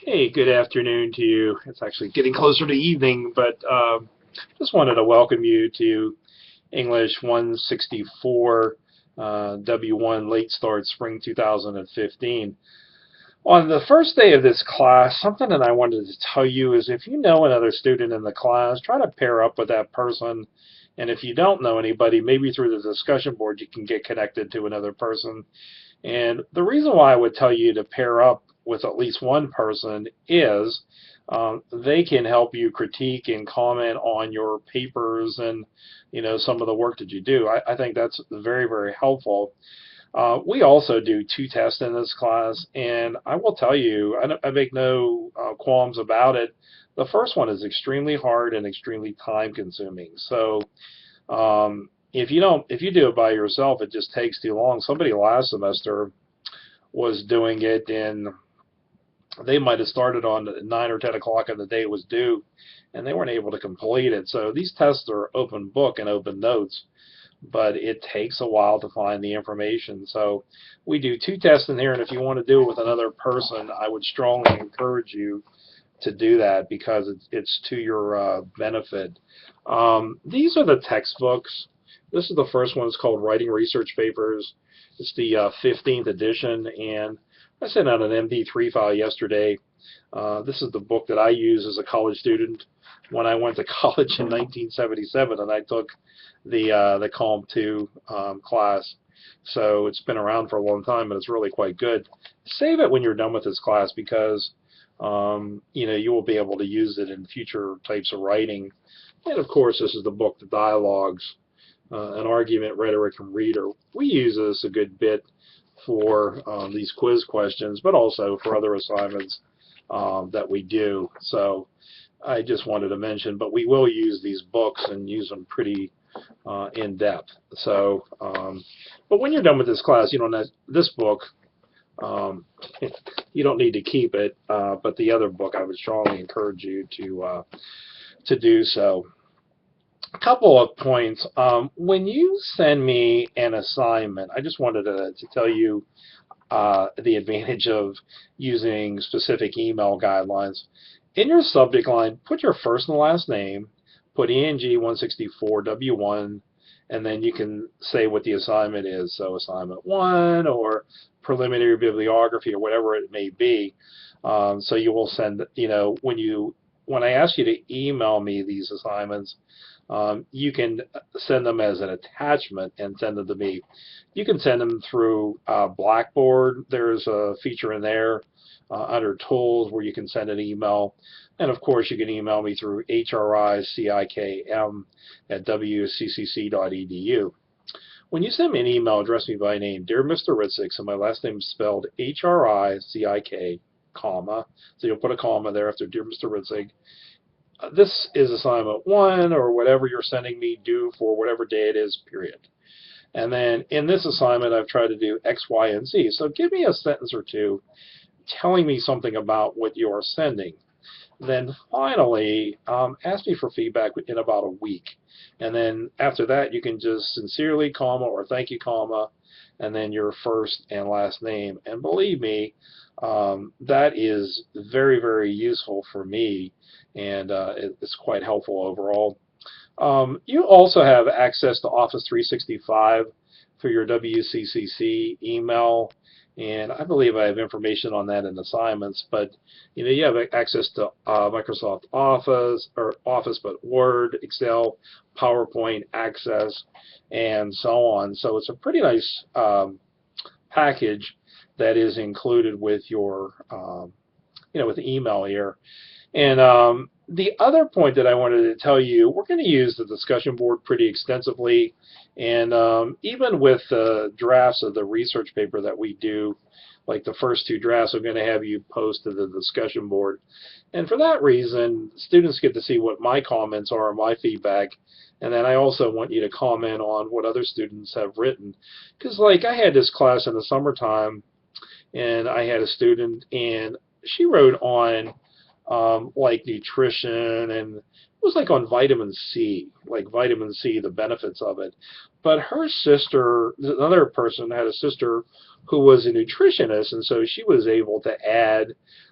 Hey, good afternoon to you. It's actually getting closer to evening, but just wanted to welcome you to English 164 W1 Late Start Spring 2015. On the first day of this class, something that I wanted to tell you is if you know another student in the class, try to pair up with that person. And if you don't know anybody, maybe through the discussion board, you can get connected to another person. And the reason why I would tell you to pair up with at least one person is they can help you critique and comment on your papers and some of the work that you do. I think that's very, very helpful. We also do two tests in this class, and I will tell you, I make no qualms about it. The first one is extremely hard and extremely time consuming. So if you do it by yourself, it just takes too long. Somebody last semester was doing it in, they might have started on 9 or 10 o'clock on the day it was due, and they weren't able to complete it. So these tests are open book and open notes, but it takes a while to find the information. So we do two tests in here, and if you want to do it with another person, I would strongly encourage you to do that because it's to your benefit. These are the textbooks. This is the first one. It's called Writing Research Papers. It's the 15th edition, and I sent out an MP3 file yesterday. This is the book that I use as a college student when I went to college in 1977, and I took the Calm 2 class. So it's been around for a long time, and it's really quite good. Save it when you're done with this class because you will be able to use it in future types of writing. And of course, this is the book, The Dialogues, an Argument, Rhetoric, and Reader. We use this a good bit for these quiz questions, but also for other assignments that we do. So I just wanted to mention, but we will use these books and use them pretty in depth. So, but when you're done with this class, you don't have this book. Um, you don't need to keep it, but the other book, I would strongly encourage you to do so. A couple of points. When you send me an assignment, I just wanted to tell you the advantage of using specific email guidelines. In your subject line, put your first and last name, put ENG 164 W1, and then you can say what the assignment is. So assignment 1 or preliminary bibliography or whatever it may be. So you will send, when I ask you to email me these assignments, you can send them as an attachment and send them to me. You can send them through Blackboard. There's a feature in there under Tools where you can send an email. And of course, you can email me through hriCIKM@wccc.edu. When you send me an email, address me by name, Dear Mr. Ritzik, and my last name is spelled HRICIK, comma. So you'll put a comma there after Dear Mr. Ritzik. This is assignment 1 or whatever you're sending me due for whatever day it is, period. And then in this assignment, I've tried to do X, Y, and Z. So give me a sentence or two telling me something about what you are sending. Then finally, ask me for feedback in about a week. And then after that, you can just sincerely, comma, or thank you, comma, and then your first and last name. And believe me, that is very, very useful for me, and it's quite helpful overall. You also have access to Office 365 through your WCCC email, and I believe I have information on that in assignments, but you have access to Microsoft Office, or Office but Word, Excel, PowerPoint, Access, and so on. So it's a pretty nice package that is included with your with the email here. And the other point that I wanted to tell you, we're going to use the discussion board pretty extensively, and even with the drafts of the research paper that we do, like the first two drafts, I'm going to have you post to the discussion board. And for that reason, students get to see what my comments are, my feedback, and then I also want you to comment on what other students have written. Because like I had this class in the summertime, and I had a student, and she wrote on like nutrition, and it was like on vitamin C, like vitamin C, the benefits of it. But her sister, another person had a sister who was a nutritionist, and so she was able to add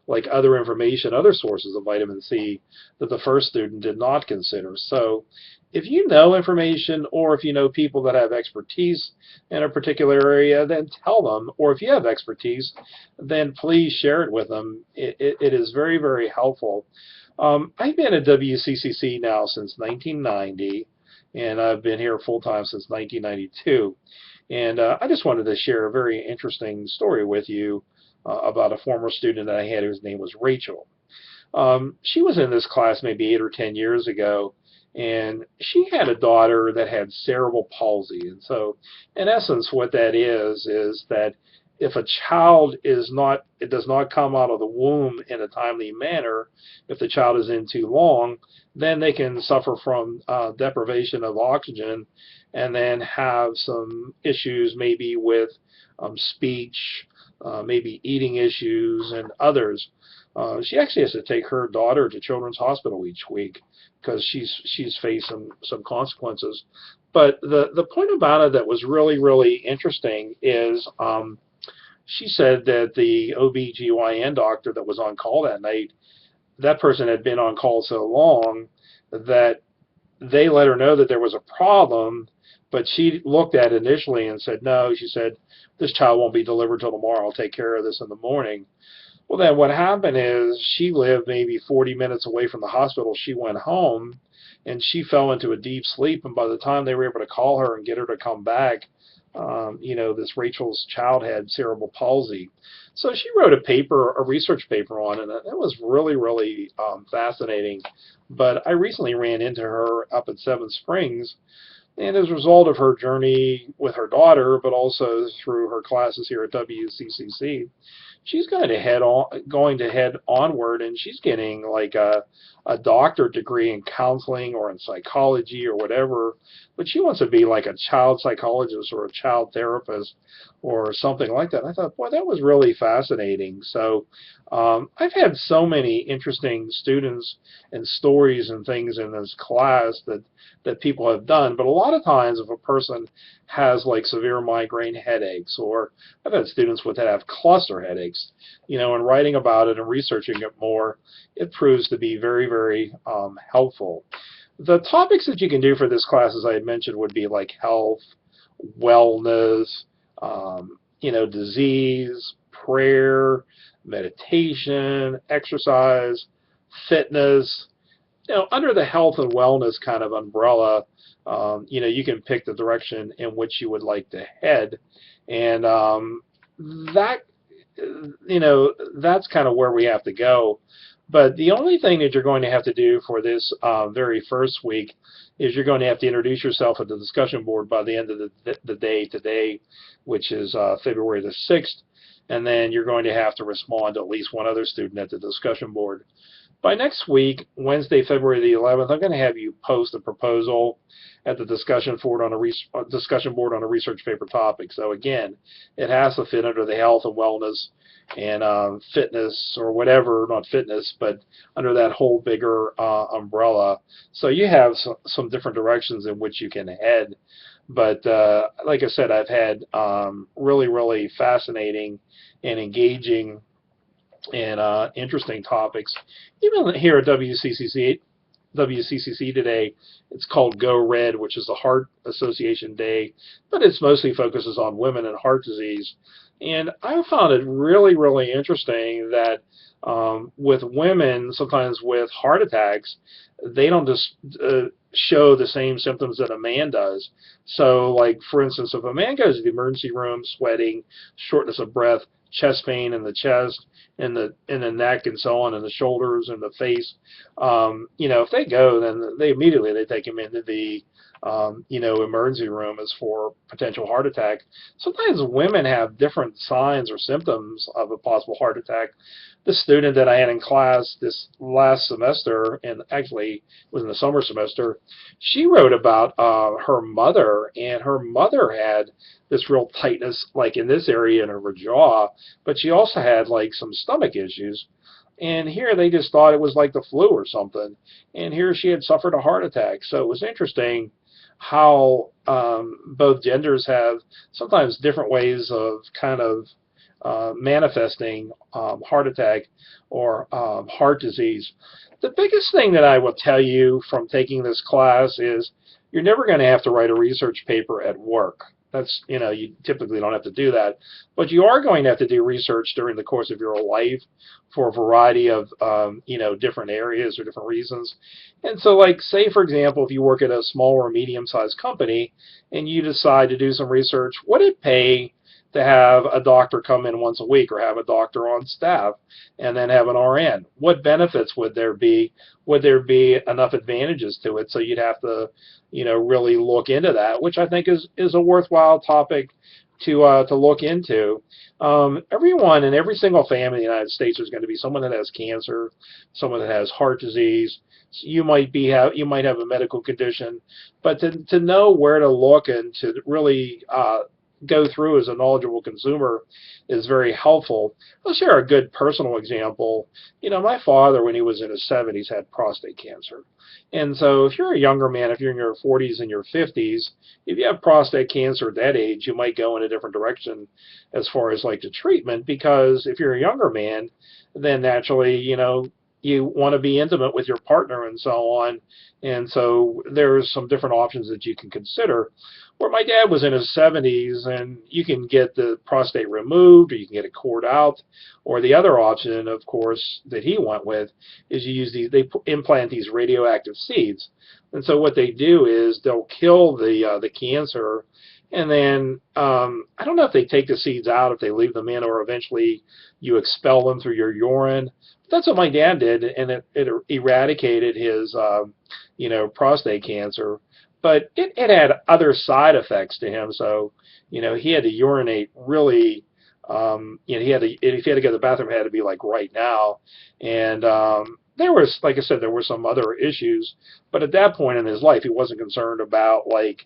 like other information, other sources of vitamin C that the first student did not consider. So if you know information or if you know people that have expertise in a particular area, then tell them. Or if you have expertise, then please share it with them. It is very, very helpful. I've been at WCCC now since 1990, and I've been here full time since 1992. And I just wanted to share a very interesting story with you about a former student that I had whose name was Rachel. She was in this class maybe 8 or 10 years ago, and she had a daughter that had cerebral palsy. And so, in essence, what that is that if a child is not, it does not come out of the womb in a timely manner, if the child is in too long, then they can suffer from deprivation of oxygen and then have some issues maybe with speech, maybe eating issues, and others. She actually has to take her daughter to Children's Hospital each week because she's faced some consequences. But the point about it that was really, really interesting is she said that the OBGYN doctor that was on call that night, that person had been on call so long that they let her know that there was a problem, but she looked at it initially and said, no, she said, this child won't be delivered till tomorrow. I'll take care of this in the morning. Well, then what happened is she lived maybe 40 minutes away from the hospital. She went home and she fell into a deep sleep. And by the time they were able to call her and get her to come back, this Rachel's child had cerebral palsy. So she wrote a paper, a research paper on it, and it was really, really fascinating. But I recently ran into her up at Seven Springs, and as a result of her journey with her daughter, but also through her classes here at WCCC, she's going to head onward, and she's getting like a doctorate degree in counseling or in psychology or whatever, but she wants to be like a child psychologist or a child therapist or something like that. I thought, boy, that was really fascinating. So I've had so many interesting students and stories and things in this class that people have done, but a lot of times if a person has like severe migraine headaches, or I've had students that have cluster headaches, and writing about it and researching it more, it proves to be very, very helpful. The topics that you can do for this class, as I had mentioned, would be like health, wellness, disease, prayer, meditation, exercise, fitness. Under the health and wellness kind of umbrella, you can pick the direction in which you would like to head, and that, that's kind of where we have to go. But the only thing that you're going to have to do for this very first week is you're going to have to introduce yourself at the discussion board by the end of the day today, which is February the 6th, and then you're going to have to respond to at least one other student at the discussion board. By next week, Wednesday, February the 11th, I'm going to have you post a proposal at the discussion board on a research paper topic. So again, it has to fit under the health and wellness and fitness or whatever, not fitness, but under that whole bigger umbrella. So you have some different directions in which you can head. But like I said, I've had really, really fascinating and engaging and interesting topics. Even here at WCCC today, it's called Go Red, which is the Heart Association Day, but it mostly focuses on women and heart disease. And I found it really, really interesting that with women, sometimes with heart attacks, they don't just show the same symptoms that a man does. So, like, for instance, if a man goes to the emergency room sweating, shortness of breath, chest pain in the chest, in the neck, and so on, and the shoulders and the face, if they go, then they immediately take him into the emergency room as for potential heart attack. Sometimes women have different signs or symptoms of a possible heart attack. The student that I had in class this last semester, and actually it was in the summer semester, she wrote about her mother, and her mother had this real tightness like in this area in her jaw, but she also had like some stomach issues. And here they just thought it was like the flu or something. And here she had suffered a heart attack. So it was interesting how both genders have sometimes different ways of kind of manifesting heart attack or heart disease. The biggest thing that I will tell you from taking this class is you're never going to have to write a research paper at work. That's, you typically don't have to do that. But you are going to have to do research during the course of your life for a variety of, different areas or different reasons. And so, like, say, for example, if you work at a small or medium-sized company and you decide to do some research, would it pay to have a doctor come in once a week or have a doctor on staff and then have an RN? What benefits would there be? Would there be enough advantages to it? So you'd have to, really look into that, which I think is a worthwhile topic to look into. Everyone in every single family in the United States is going to be someone that has cancer, someone that has heart disease. You might have a medical condition, but to know where to look and to really go through as a knowledgeable consumer is very helpful. I'll share a good personal example. My father, when he was in his 70s, had prostate cancer. And so if you're a younger man, if you're in your 40s and your 50s, if you have prostate cancer at that age, you might go in a different direction as far as like the treatment, because if you're a younger man, then naturally, you want to be intimate with your partner and so on. And so there's some different options that you can consider. Where my dad was in his 70s, and you can get the prostate removed, or you can get it cored out, or the other option, of course, that he went with is they implant these radioactive seeds. And so what they do is they'll kill the cancer, and then I don't know if they take the seeds out, if they leave them in, or eventually you expel them through your urine. That's what my dad did, and it eradicated his prostate cancer. But it had other side effects to him. So, he had to urinate really, if he had to go to the bathroom, it had to be like right now. And there was, like I said, there were some other issues. But at that point in his life, he wasn't concerned about like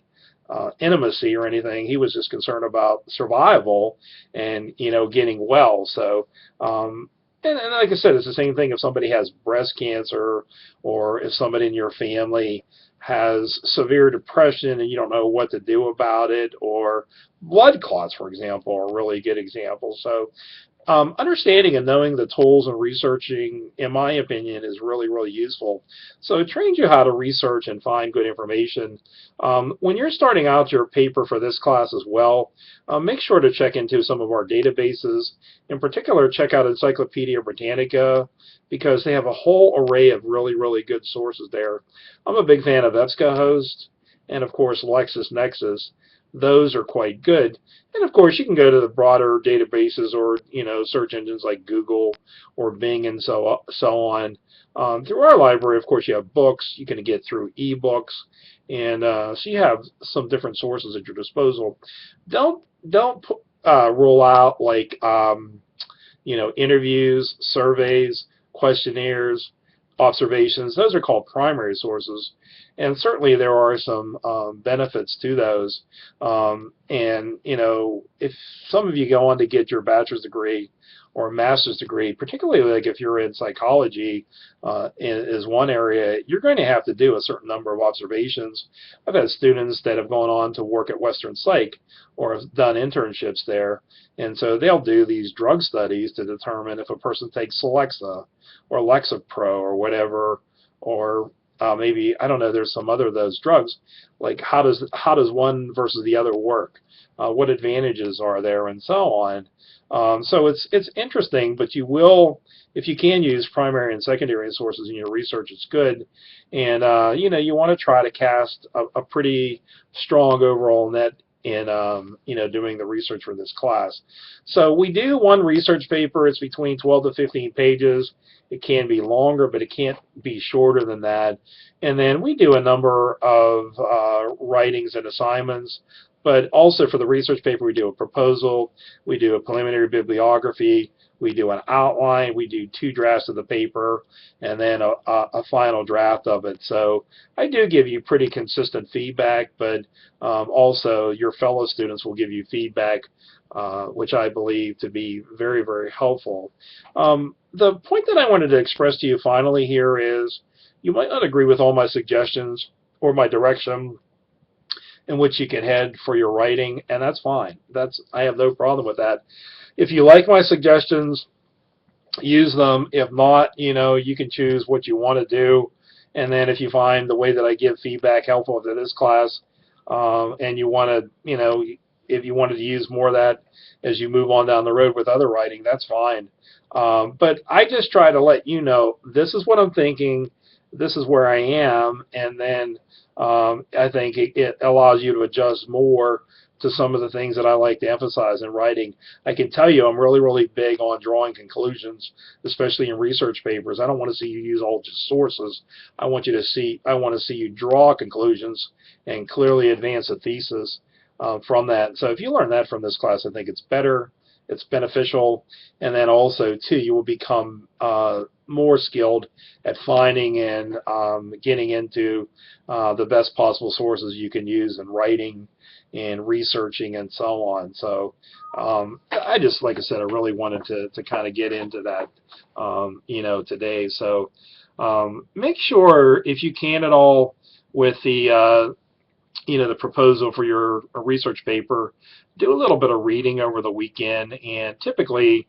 intimacy or anything. He was just concerned about survival and, getting well. So, and like I said, it's the same thing if somebody has breast cancer, or if somebody in your family has severe depression and you don't know what to do about it, or blood clots, for example, are a really good example. So understanding and knowing the tools and researching, in my opinion, is really, really useful. So it trains you how to research and find good information. When you're starting out your paper for this class as well, make sure to check into some of our databases. In particular, check out Encyclopedia Britannica, because they have a whole array of really, really good sources there. I'm a big fan of EBSCOhost and, of course, LexisNexis. Those are quite good. And of course, you can go to the broader databases or, search engines like Google or Bing and so on. Through our library, of course, you have books. You can get through ebooks. And so you have some different sources at your disposal. Don't rule out like, interviews, surveys, questionnaires, observations. Those are called primary sources. And certainly there are some benefits to those. And, if some of you go on to get your bachelor's degree or master's degree, particularly like if you're in psychology is one area, you're going to have to do a certain number of observations. I've had students that have gone on to work at Western Psych or have done internships there. And so they'll do these drug studies to determine if a person takes Celexa or Lexapro or whatever, or maybe, I don't know, there's some other of those drugs. Like how does one versus the other work? What advantages are there, and so on. So it's interesting, but you will, if you can use primary and secondary sources in your research, it's good. And you want to try to cast a pretty strong overall net in doing the research for this class. So we do one research paper. It's between 12 to 15 pages. It can be longer, but it can't be shorter than that. And then we do a number of writings and assignments. But also for the research paper, we do a proposal, we do a preliminary bibliography, we do an outline, we do 2 drafts of the paper, and then a final draft of it. So I do give you pretty consistent feedback, but also your fellow students will give you feedback, which I believe to be very, very helpful. The point that I wanted to express to you finally here is you might not agree with all my suggestions or my direction. in which you can head for your writing, and that's fine. I have no problem with that. If you like my suggestions, use them. If not, you can choose what you want to do. And then if you find the way that I give feedback helpful to this class, and you want to, if you wanted to use more of that as you move on down the road with other writing, that's fine. But I just try to let you know, this is what I'm thinking, this is where I am, and then I think it allows you to adjust more to some of the things that I like to emphasize in writing. I can tell you I'm really, really big on drawing conclusions, especially in research papers. I don't want to see you use all just sources. I want to see you draw conclusions and clearly advance a thesis from that. So if you learn that from this class, I think it's better, it's beneficial, and then also too, you will become more skilled at finding and getting into the best possible sources you can use in writing and researching and so on. So I just, like I said, I really wanted to kind of get into that, today. So make sure, if you can at all, with the the proposal for your research paper, do a little bit of reading over the weekend. And typically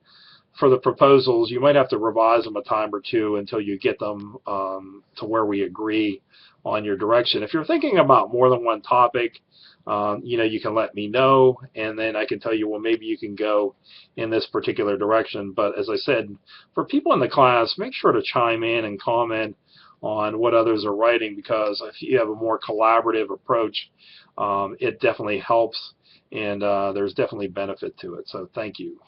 for the proposals, you might have to revise them a time or two until you get them to where we agree on your direction. If you're thinking about more than one topic, you can let me know, and then I can tell you, well, maybe you can go in this particular direction. But as I said, for people in the class, make sure to chime in and comment on what others are writing, because if you have a more collaborative approach, it definitely helps, and there's definitely benefit to it. So thank you.